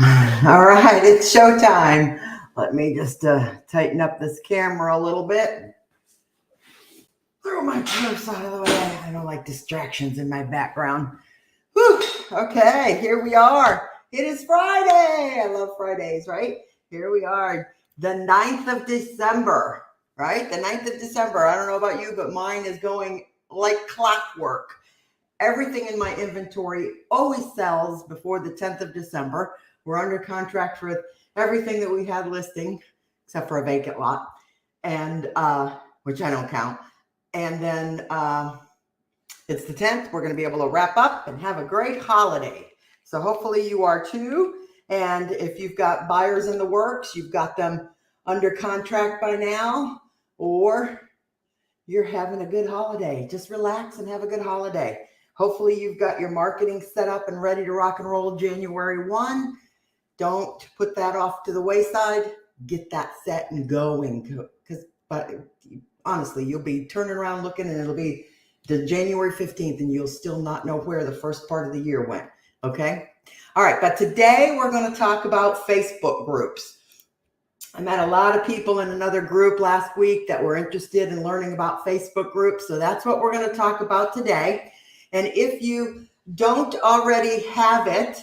All right, it's showtime. Let me just tighten up this camera a little bit. Throw my purse out of the way. I don't like distractions in my background. Whew. Okay, here we are. It is Friday. I love Fridays, right? Here we are, the 9th of December, right? The 9th of December. I don't know about you, but mine is going like clockwork. Everything in my inventory always sells before the 10th of December. We're under contract for everything that we had listing, except for a vacant lot, and which I don't count. And then it's the 10th. We're going to be able to wrap up and have a great holiday. So hopefully you are too. And if you've got buyers in the works, you've got them under contract by now, or you're having a good holiday. Just relax and have a good holiday. Hopefully you've got your marketing set up and ready to rock and roll January 1. Don't put that off to the wayside. Get that set and going. But honestly, you'll be turning around looking and it'll be the January 15th and you'll still not know where the first part of the year went. Okay? All right, but today we're going to talk about Facebook groups. I met a lot of people in another group last week that were interested in learning about Facebook groups. So that's what we're going to talk about today. And if you don't already have it,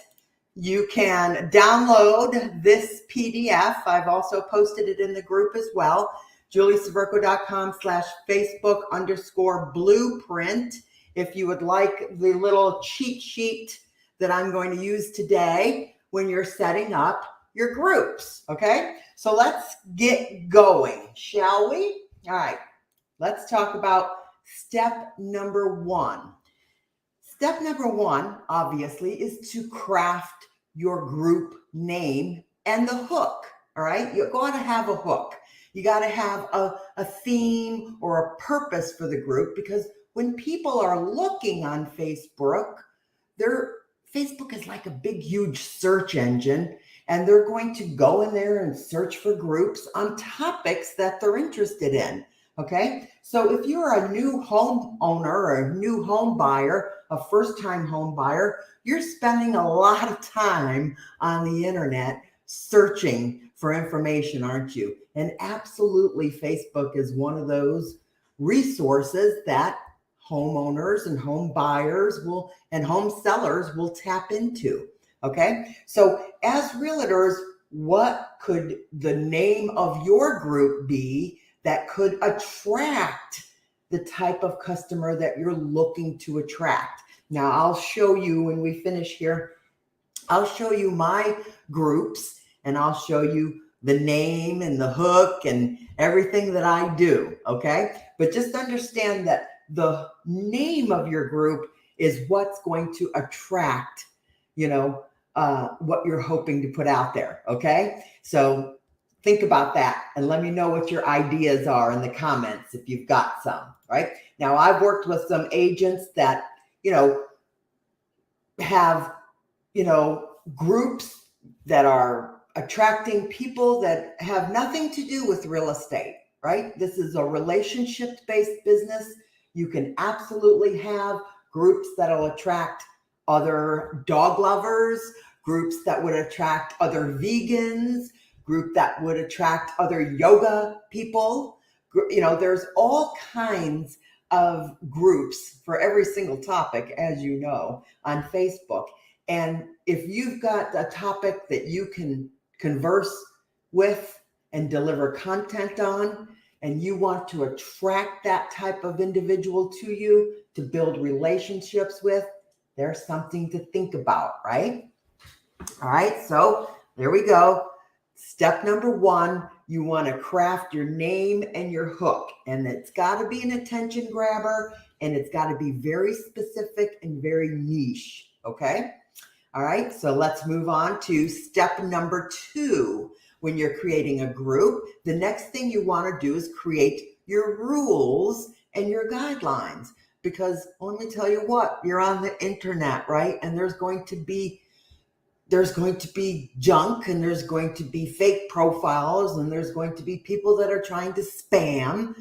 you can download this PDF. I've also posted it in the group as well. julieseverco.com/Facebook_blueprint. If you would like the little cheat sheet that I'm going to use today when you're setting up your groups. Okay, so let's get going, shall we? All right, let's talk about step number one. Step number one, obviously, is to craft your group name and the hook. All right, you got to have a hook. You got to have a theme or a purpose for the group, because when people are looking on Facebook, Facebook is like a big, huge search engine, and they're going to go in there and search for groups on topics that they're interested in. Okay, so if you're a new home owner or a new home buyer, a first-time home buyer, you're spending a lot of time on the internet searching for information, aren't you? And absolutely, Facebook is one of those resources that homeowners and home buyers and home sellers will tap into. Okay, so as realtors, what could the name of your group be that could attract the type of customer that you're looking to attract? Now, I'll show you when we finish here, I'll show you my groups and I'll show you the name and the hook and everything that I do. Okay, but just understand that the name of your group is what's going to attract, what you're hoping to put out there. Okay, so think about that and let me know what your ideas are in the comments if you've got some. Right now, I've worked with some agents that have groups that are attracting people that have nothing to do with real estate. Right, this is a relationship-based business. You can absolutely have groups that'll attract other dog lovers, groups that would attract other vegans, group that would attract other yoga people. There's all kinds of groups for every single topic, as you know, on Facebook. And if you've got a topic that you can converse with and deliver content on, and you want to attract that type of individual to you to build relationships with, there's something to think about, right? All right, so there we go. Step number one, you want to craft your name and your hook, and it's got to be an attention grabber, and it's got to be very specific and very niche, okay? All right, so let's move on to step number two. When you're creating a group, the next thing you want to do is create your rules and your guidelines, because let me tell you what, you're on the internet, right? And there's going to be junk, and there's going to be fake profiles, and there's going to be people that are trying to spam,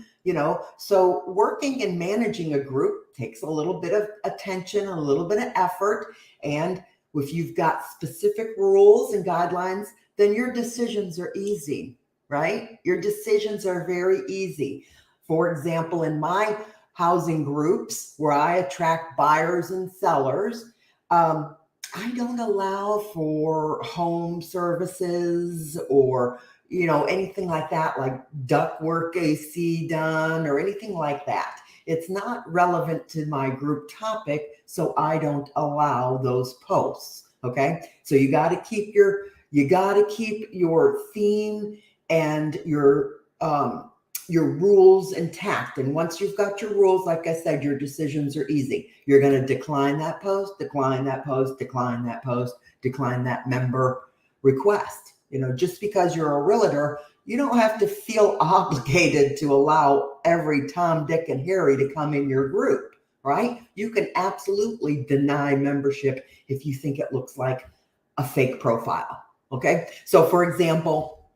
so working and managing a group takes a little bit of attention, a little bit of effort, and if you've got specific rules and guidelines, then your decisions are easy, right? Your decisions are very easy. For example, in my housing groups where I attract buyers and sellers, I don't allow for home services or, anything like that, like ductwork AC done or anything like that. It's not relevant to my group topic, so I don't allow those posts. Okay. So you got to keep your theme and your rules intact. And once you've got your rules, like I said, your decisions are easy. You're going to decline that post, decline that post, decline that post, decline that member request. Just because you're a realtor, you don't have to feel obligated to allow every Tom, Dick, and Harry to come in your group, right? You can absolutely deny membership if you think it looks like a fake profile. Okay. So for example,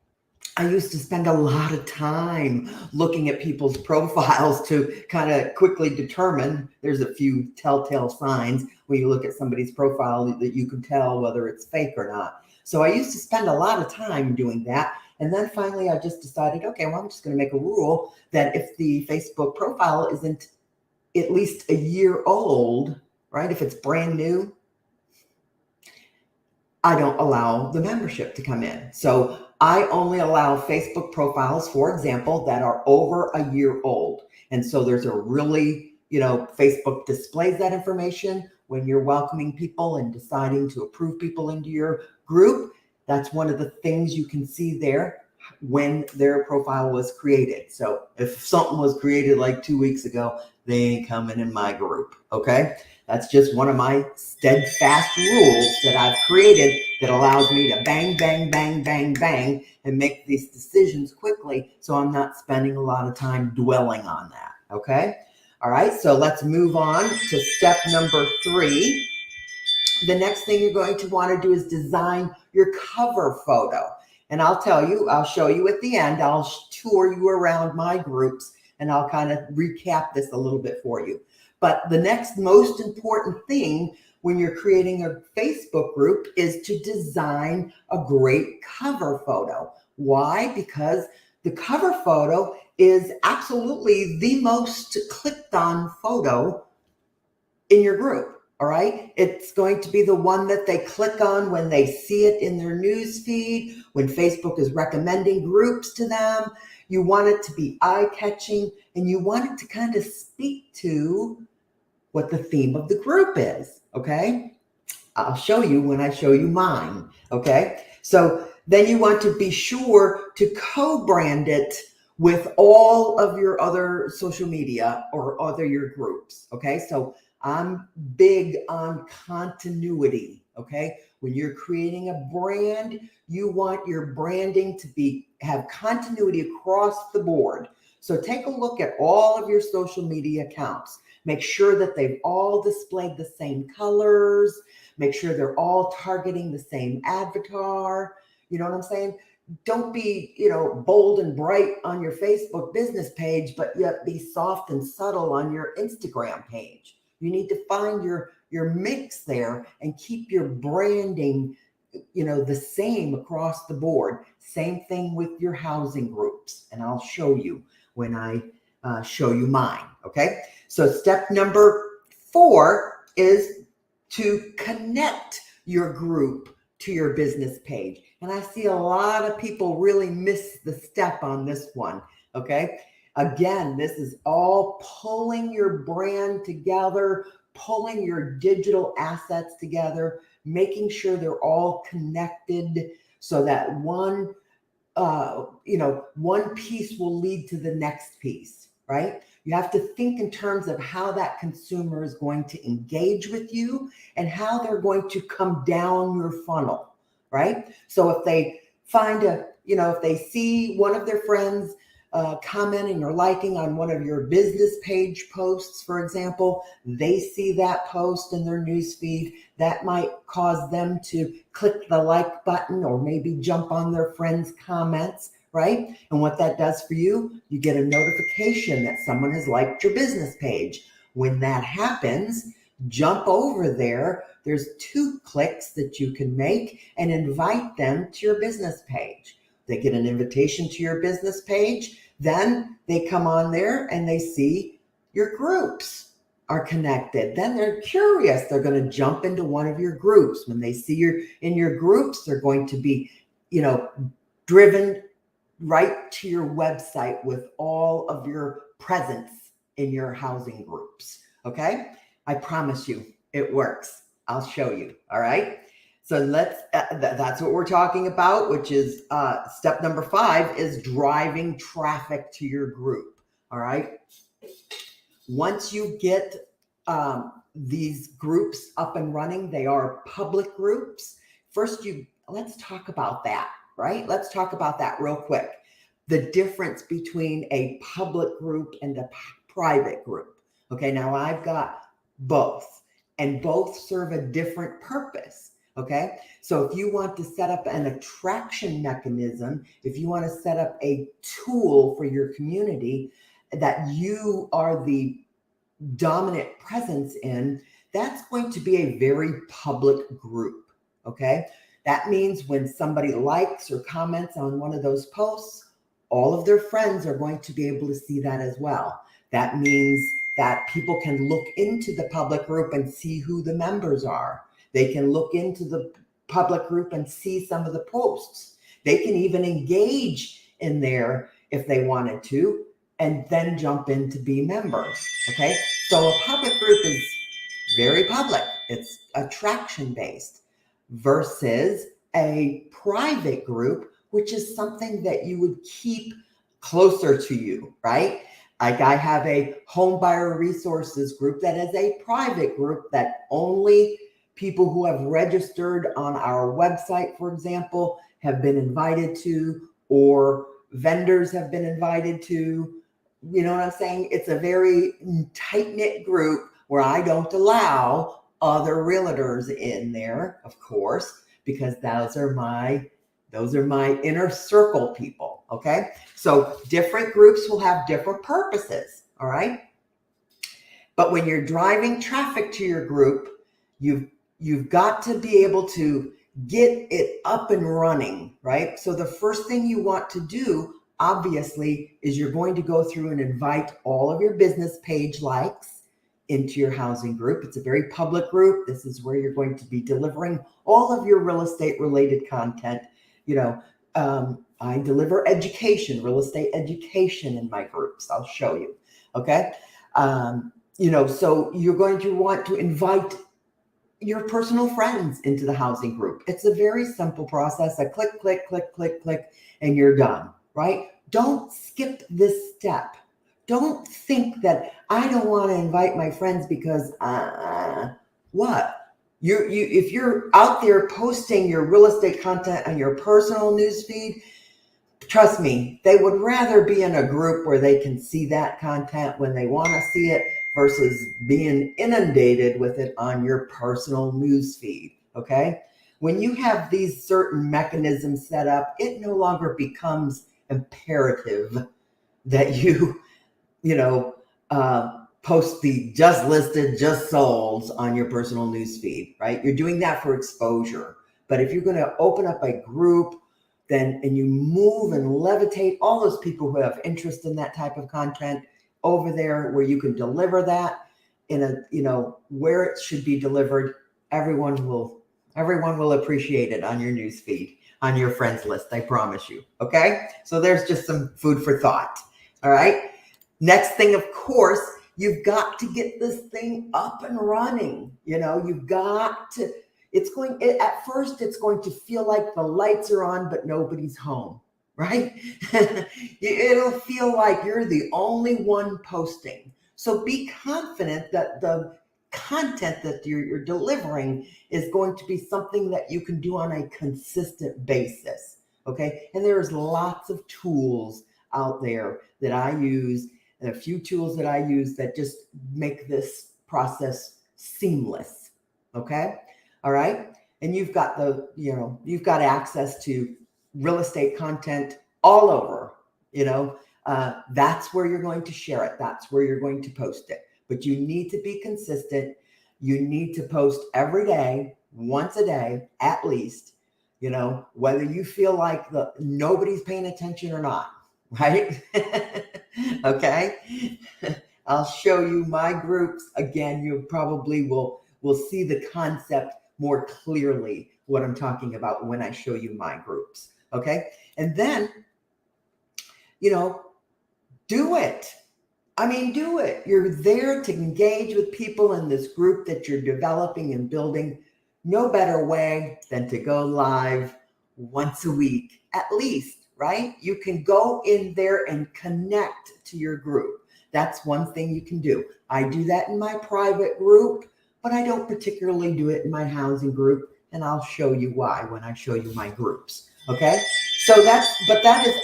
I used to spend a lot of time looking at people's profiles to kind of quickly determine. There's a few telltale signs when you look at somebody's profile that you can tell whether it's fake or not. So I used to spend a lot of time doing that. And then finally, I just decided, okay, well, I'm just going to make a rule that if the Facebook profile isn't at least a year old, right? If it's brand new, I don't allow the membership to come in. So I only allow Facebook profiles, for example, that are over a year old. And so there's a really, Facebook displays that information when you're welcoming people and deciding to approve people into your group. That's one of the things you can see there when their profile was created. So if something was created like 2 weeks ago, they ain't coming in my group. Okay. That's just one of my steadfast rules that I've created that allows me to bang, bang, bang, bang, bang, and make these decisions quickly. So I'm not spending a lot of time dwelling on that. Okay. All right. So let's move on to step number 3. The next thing you're going to want to do is design your cover photo. And I'll show you at the end. I'll tour you around my groups and I'll kind of recap this a little bit for you. But the next most important thing when you're creating a Facebook group is to design a great cover photo. Why? Because the cover photo is absolutely the most clicked on photo in your group. All right. It's going to be the one that they click on when they see it in their news feed, when Facebook is recommending groups to them. You want it to be eye-catching and you want it to kind of speak to what the theme of the group is. Okay. I'll show you when I show you mine. Okay. So then you want to be sure to co-brand it with all of your other social media or other your groups. Okay. So I'm big on continuity. Okay. When you're creating a brand, you want your branding to have continuity across the board. So take a look at all of your social media accounts. Make sure that they've all displayed the same colors. Make sure they're all targeting the same avatar. You know what I'm saying? Don't be, bold and bright on your Facebook business page, but yet be soft and subtle on your Instagram page. You need to find your mix there and keep your branding, the same across the board. Same thing with your housing groups. And I'll show you when I show you mine. Okay. So step number 4 is to connect your group to your business page. And I see a lot of people really miss the step on this one. Okay. Again, this is all pulling your brand together, pulling your digital assets together, making sure they're all connected so that one piece will lead to the next piece, right? You have to think in terms of how that consumer is going to engage with you and how they're going to come down your funnel, right? So if they if they see one of their friends commenting or liking on one of your business page posts, for example, they see that post in their newsfeed, that might cause them to click the like button or maybe jump on their friends' comments, right? And what that does for you, you get a notification that someone has liked your business page. When that happens, jump over there. There's 2 clicks that you can make and invite them to your business page. They get an invitation to your business page. Then they come on there and they see your groups are connected. Then they're curious. They're going to jump into one of your groups. When they see you're in your groups, they're going to be, driven right to your website with all of your presence in your housing groups. Okay. I promise you it works. I'll show you. All right. So that's what we're talking about, which is step number 5 is driving traffic to your group. All right. Once you get these groups up and running, they are public groups. First, let's talk about that, right? Let's talk about that real quick. The difference between a public group and a private group. Okay, now I've got both, and both serve a different purpose. Okay, so if you want to set up an attraction mechanism, if you want to set up a tool for your community that you are the dominant presence in, that's going to be a very public group. Okay, that means when somebody likes or comments on one of those posts, all of their friends are going to be able to see that as well. That means that people can look into the public group and see who the members are. They can look into the public group and see some of the posts. They can even engage in there if they wanted to, and then jump in to be members. Okay, so a public group is very public. It's attraction based versus a private group, which is something that you would keep closer to you, right? Like I have a home buyer resources group that is a private group that only people who have registered on our website, for example, have been invited to, or vendors have been invited to. You know what I'm saying? It's a very tight-knit group where I don't allow other realtors in there, of course, because those are my inner circle people. Okay. So different groups will have different purposes. All right. But when you're driving traffic to your group, you've got to be able to get it up and running, right? So the first thing you want to do, obviously, is you're going to go through and invite all of your business page likes into your housing group. It's a very public group. This is where you're going to be delivering all of your real estate related content. I deliver education, real estate education in my groups. I'll show you. Okay. So you're going to want to invite your personal friends into the housing group. It's a very simple process. A click, click, click, click, click, and you're done, right? Don't skip this step. Don't think that I don't want to invite my friends because what? If you're out there posting your real estate content on your personal newsfeed, trust me, they would rather be in a group where they can see that content when they want to see it versus being inundated with it on your personal newsfeed. Okay? When you have these certain mechanisms set up, it no longer becomes imperative that you post the just listed, just sold on your personal newsfeed, right? You're doing that for exposure. But if you're going to open up a group, and you move and levitate all those people who have interest in that type of content over there where you can deliver that in where it should be delivered, everyone will appreciate it on your newsfeed, on your friends list, I promise you. Okay? So there's just some food for thought. All right? Next thing, of course, you've got to get this thing up and running. You've got to, at first it's going to feel like the lights are on, but nobody's home, right? It'll feel like you're the only one posting. So be confident that the content that you're delivering is going to be something that you can do on a consistent basis. Okay. And there's lots of tools out there that I use, and a few tools that I use that just make this process seamless. Okay. All right. And you've got access to real estate content all over, that's where you're going to share it. That's where you're going to post it. But you need to be consistent. You need to post every day, once a day, at least, whether you feel like nobody's paying attention or not, right? Okay. I'll show you my groups. Again, you probably will see the concept more clearly, what I'm talking about when I show you my groups. Okay. And then, do it. I mean, do it. You're there to engage with people in this group that you're developing and building. No better way than to go live once a week, at least, right? You can go in there and connect to your group. That's one thing you can do. I do that in my private group, but I don't particularly do it in my housing group. And I'll show you why when I show you my groups. Okay. So that is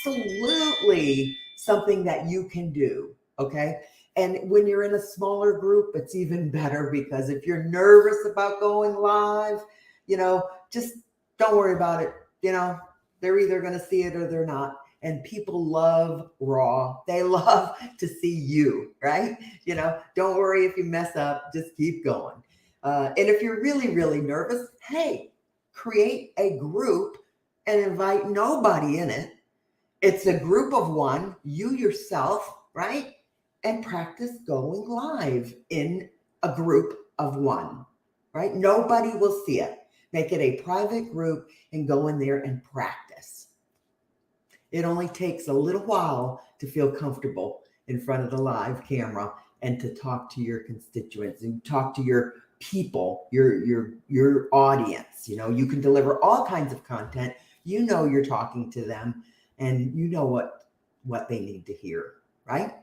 absolutely something that you can do. Okay. And when you're in a smaller group, it's even better, because if you're nervous about going live, just don't worry about it. They're either going to see it or they're not. And people love raw. They love to see you, right? Don't worry if you mess up, just keep going. And if you're really, really nervous, hey, create a group and invite nobody in it. It's a group of one, you yourself, right? And practice going live in a group of one, right? Nobody will see it. Make it a private group and go in there and practice. It only takes a little while to feel comfortable in front of the live camera and to talk to your constituents and talk to your people, your audience. You can deliver all kinds of content. You're talking to them, and what they need to hear, right?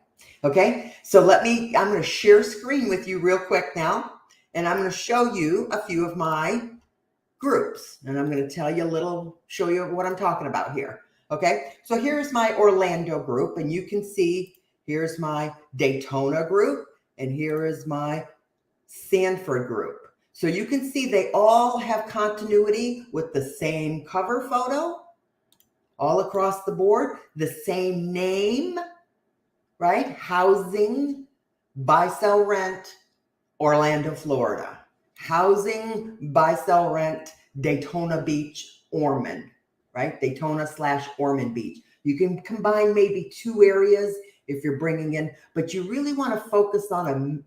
Okay, so I'm going to share screen with you real quick now, and I'm going to show you a few of my groups, and I'm going to show you what I'm talking about here. Okay, so here's my Orlando group, and you can see here's my Daytona group, and here is my Sanford group. So you can see they all have continuity with the same cover photo all across the board, the same name, right? Housing, buy, sell, rent, Orlando, Florida. Housing, buy, sell, rent, Daytona Beach, Ormond, right? Daytona/Ormond Beach. You can combine maybe two areas if you're bringing in, but you really want to focus on an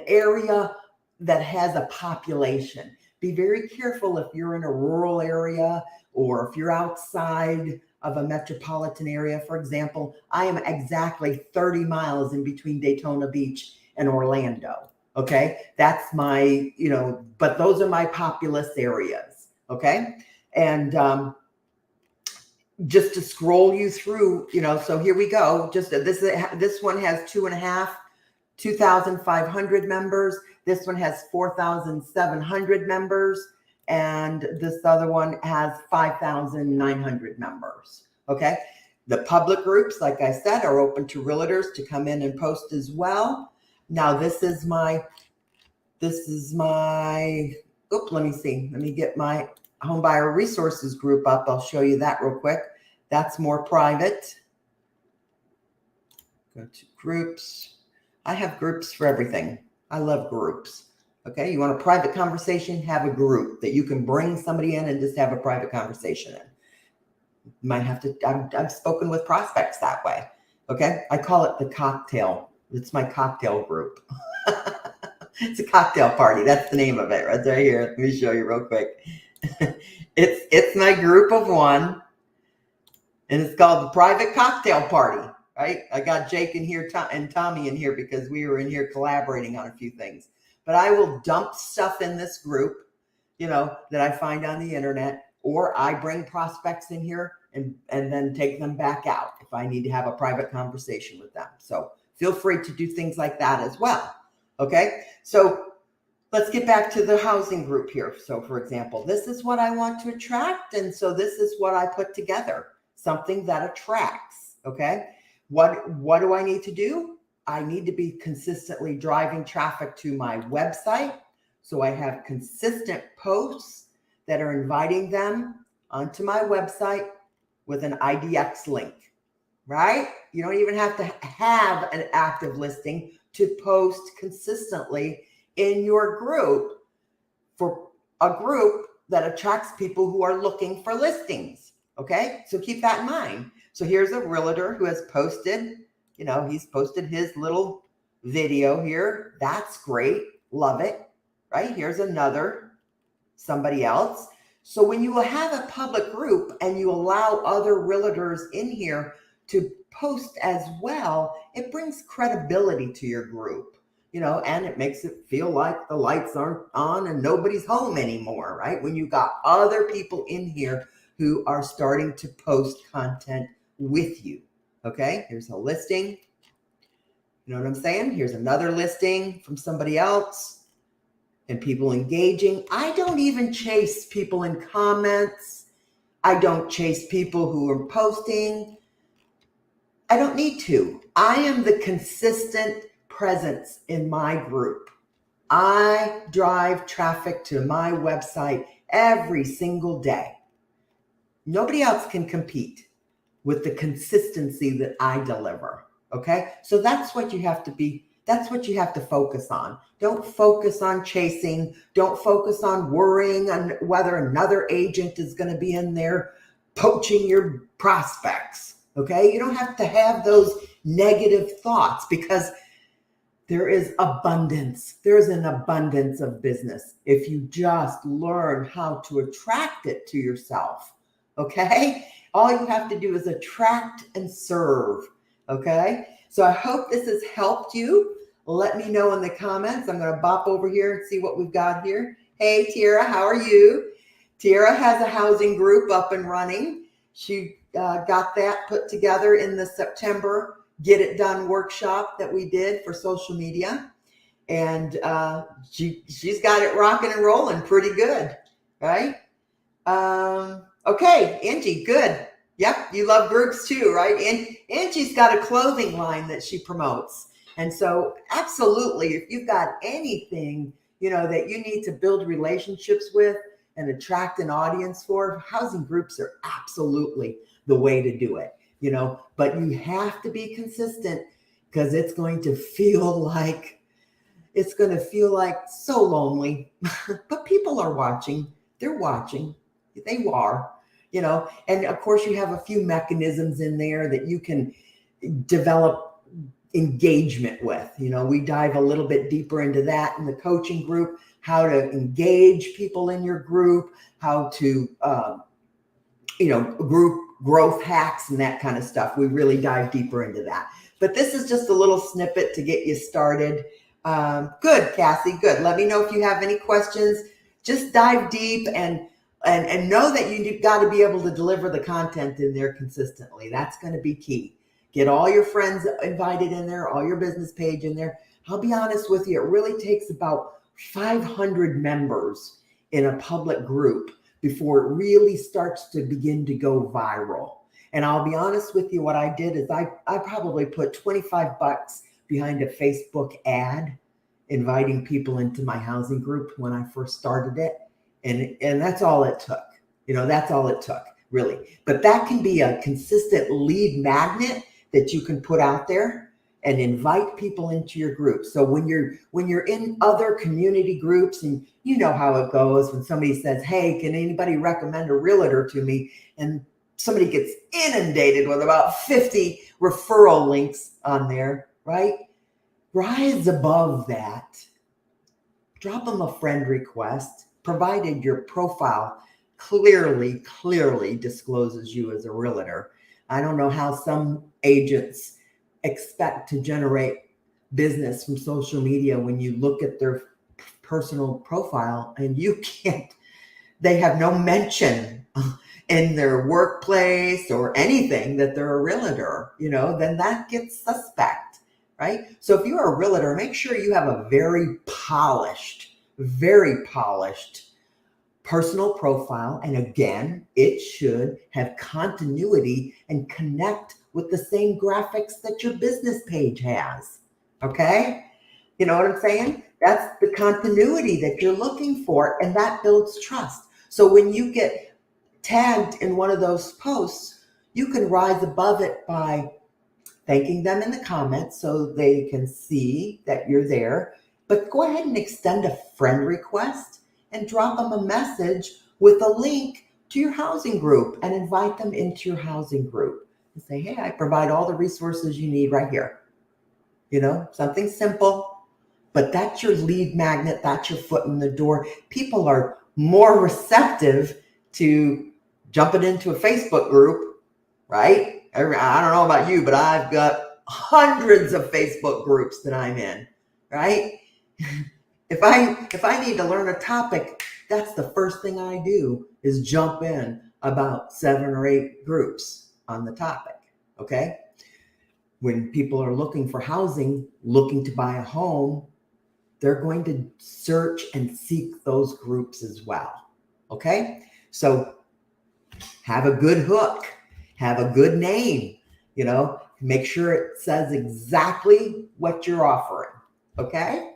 area that has a population. Be very careful if you're in a rural area or if you're outside of a metropolitan area. For example, I am exactly 30 miles in between Daytona Beach and Orlando. Okay. That's my, but those are my populous areas. Okay. And, just to scroll you through, so here we go. Just this one has 2,500 members. This one has 4,700 members. And this other one has 5,900 members. Okay. The public groups, like I said, are open to realtors to come in and post as well. Now let me see. Let me get my home buyer resources group up. I'll show you that real quick. That's more private. Go to groups. I have groups for everything. I love groups. Okay. You want a private conversation? Have a group that you can bring somebody in and just have a private conversation in. You might have to, I've spoken with prospects that way. Okay. I call it the cocktail. It's my cocktail group. It's a cocktail party. That's the name of it right here. Let me show you real quick. It's my group of one, and it's called the private cocktail party, right? I got Jake in here and Tommy in here because we were in here collaborating on a few things. But I will dump stuff in this group, that I find on the internet, or I bring prospects in here and then take them back out if I need to have a private conversation with them. So feel free to do things like that as well. Okay, so let's get back to the housing group here. So for example, this is what I want to attract. And so this is what I put together, something that attracts. Okay, what do I need to do? I need to be consistently driving traffic to my website. So I have consistent posts that are inviting them onto my website with an IDX link, right? You don't even have to have an active listing to post consistently in your group for a group that attracts people who are looking for listings. Okay, so keep that in mind. So here's a realtor who has posted, he's posted his little video here. That's great. Love it. Right? Here's somebody else. So when you have a public group and you allow other realtors in here to post as well, it brings credibility to your group, and it makes it feel like the lights aren't on and nobody's home anymore, right? When you got other people in here who are starting to post content with you. Okay, here's a listing. You know what I'm saying? Here's another listing from somebody else. And people engaging. I don't even chase people in comments. I don't chase people who are posting. I don't need to. I am the consistent presence in my group. I drive traffic to my website every single day. Nobody else can compete with the consistency that I deliver. Okay? So that's what you have to be. That's what you have to focus on. Don't focus on chasing. Don't focus on worrying on whether another agent is going to be in there poaching your prospects. Okay? You don't have to have those negative thoughts because there is abundance. There's an abundance of business if you just learn how to attract it to yourself. Okay? All you have to do is attract and serve. Okay? So I hope this has helped you. Let me know in the comments. I'm going to bop over here and see what we've got here. Hey, Tiara, how are you? Tiara has a housing group up and running. She got that put together in the September Get It Done workshop that we did for social media. And she's got it rocking and rolling pretty good, right? Okay, Angie, good. Yep, you love groups too, right? And Angie's got a clothing line that she promotes. And so absolutely, if you've got anything, that you need to build relationships with and attract an audience for, housing groups are absolutely the way to do it, but you have to be consistent because it's going to feel like so lonely, but people are watching. They're watching. They are. And of course you have a few mechanisms in there that you can develop engagement with. We dive a little bit deeper into that in the coaching group, how to engage people in your group, how to, group growth hacks and that kind of stuff. We really dive deeper into that. But this is just a little snippet to get you started. Good, Cassie, good. Let me know if you have any questions. Just dive deep and know that you've got to be able to deliver the content in there consistently. That's going to be key. Get all your friends invited in there, all your business page in there. I'll be honest with you, it really takes about 500 members in a public group before it really starts to begin to go viral. And I'll be honest with you, what I did is I probably put $25 behind a Facebook ad inviting people into my housing group when I first started it. And that's all it took. That's all it took, really. But that can be a consistent lead magnet that you can put out there and invite people into your group. So when you're in other community groups, and you know how it goes when somebody says, hey, can anybody recommend a realtor to me? And somebody gets inundated with about 50 referral links on there, right? Rise above that. Drop them a friend request, provided your profile clearly discloses you as a realtor. I don't know how some agents expect to generate business from social media when you look at their personal profile and they have no mention in their workplace or anything that they're a realtor, then that gets suspect, right? So if you're a realtor, make sure you have a very polished personal profile. And again, it should have continuity and connect with the same graphics that your business page has. Okay? You know what I'm saying? That's the continuity that you're looking for, and that builds trust. So when you get tagged in one of those posts, you can rise above it by thanking them in the comments so they can see that you're there But go ahead and extend a friend request and drop them a message with a link to your housing group and invite them into your housing group and say, hey, I provide all the resources you need right here. Something simple, but that's your lead magnet. That's your foot in the door. People are more receptive to jumping into a Facebook group, right? I don't know about you, but I've got hundreds of Facebook groups that I'm in, right? If I need to learn a topic, that's the first thing I do is jump in about 7 or 8 groups on the topic, okay? When people are looking for housing, looking to buy a home, they're going to search and seek those groups as well, okay? So have a good hook, have a good name, make sure it says exactly what you're offering, okay?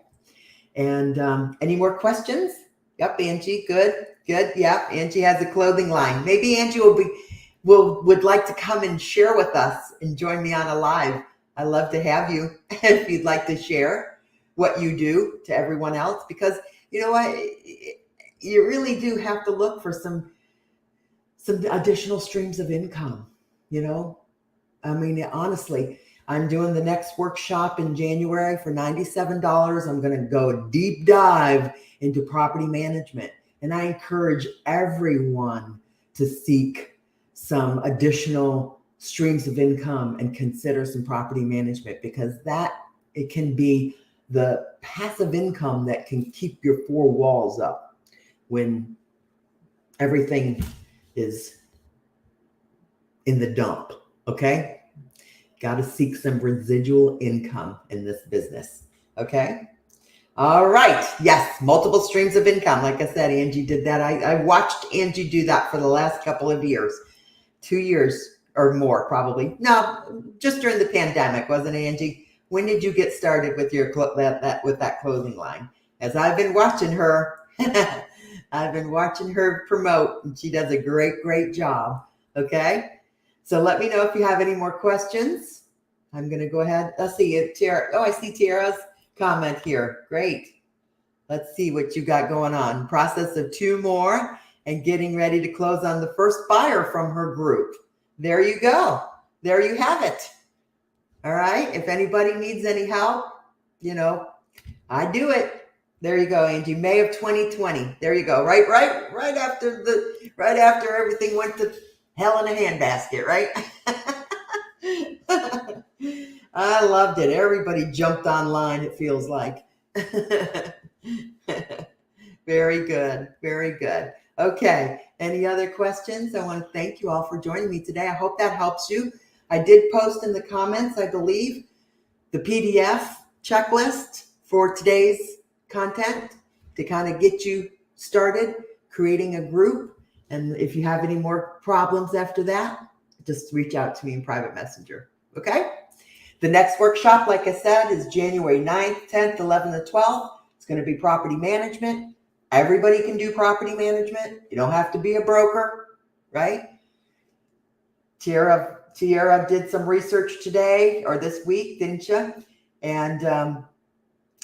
And any more questions? Yep, Angie, good. Yeah, Angie has a clothing line. Maybe Angie would like to come and share with us and join me on a live. I'd love to have you if you'd like to share what you do to everyone else, because you know what, you really do have to look for some additional streams of income. I mean, honestly, I'm doing the next workshop in January for $97. I'm going to go a deep dive into property management. And I encourage everyone to seek some additional streams of income and consider some property management, because it can be the passive income that can keep your 4 walls up when everything is in the dump, okay? Got to seek some residual income in this business, okay? All right, yes, multiple streams of income. Like I said, Angie did that. I watched Angie do that for the last couple of years, 2 years or more probably. No, just during the pandemic, wasn't it, Angie? When did you get started with your with that clothing line? As I've been watching her, I've been watching her promote, and she does a great job, okay? So let me know if you have any more questions. I'm going to go ahead. Let's see. Tara. Oh, I see Tara's comment here. Great. Let's see what you got going on. Process of 2 more and getting ready to close on the first buyer from her group. There you go. There you have it. All right. If anybody needs any help, I do it. There you go, Angie. May of 2020. There you go. Right after everything went to hell in a handbasket, right? I loved it. Everybody jumped online, it feels like. Very good. Very good. Okay. Any other questions? I want to thank you all for joining me today. I hope that helps you. I did post in the comments, I believe, the PDF checklist for today's content to kind of get you started creating a group. And if you have any more problems after that, just reach out to me in private messenger. Okay? The next workshop, like I said, is January 9th, 10th, 11th, and 12th. It's going to be property management. Everybody can do property management. You don't have to be a broker, right? Tiara did some research today or this week, didn't you? And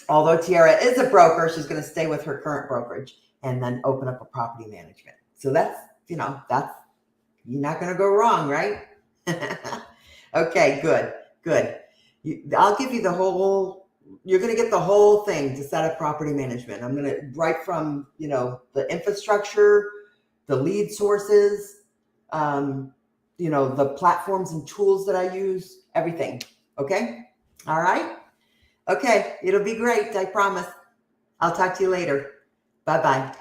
although Tiara is a broker, she's going to stay with her current brokerage and then open up a property management. So that's you're not going to go wrong, right? Okay, good. I'll give you you're going to get the whole thing to set up property management. I'm going to right from, the infrastructure, the lead sources, the platforms and tools that I use, everything. Okay. All right. Okay. It'll be great. I promise. I'll talk to you later. Bye-bye.